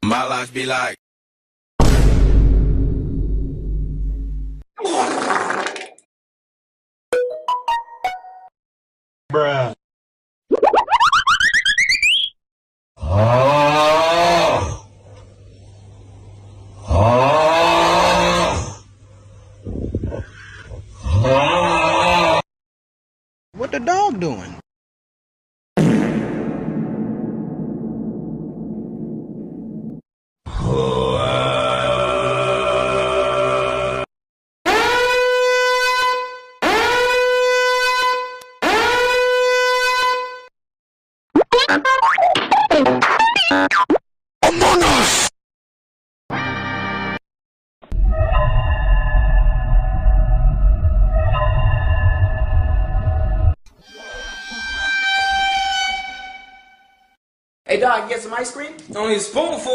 My life be like. Bruh. What the dog doing? Among Us! Hey dog, you get some ice cream? Only a spoonful.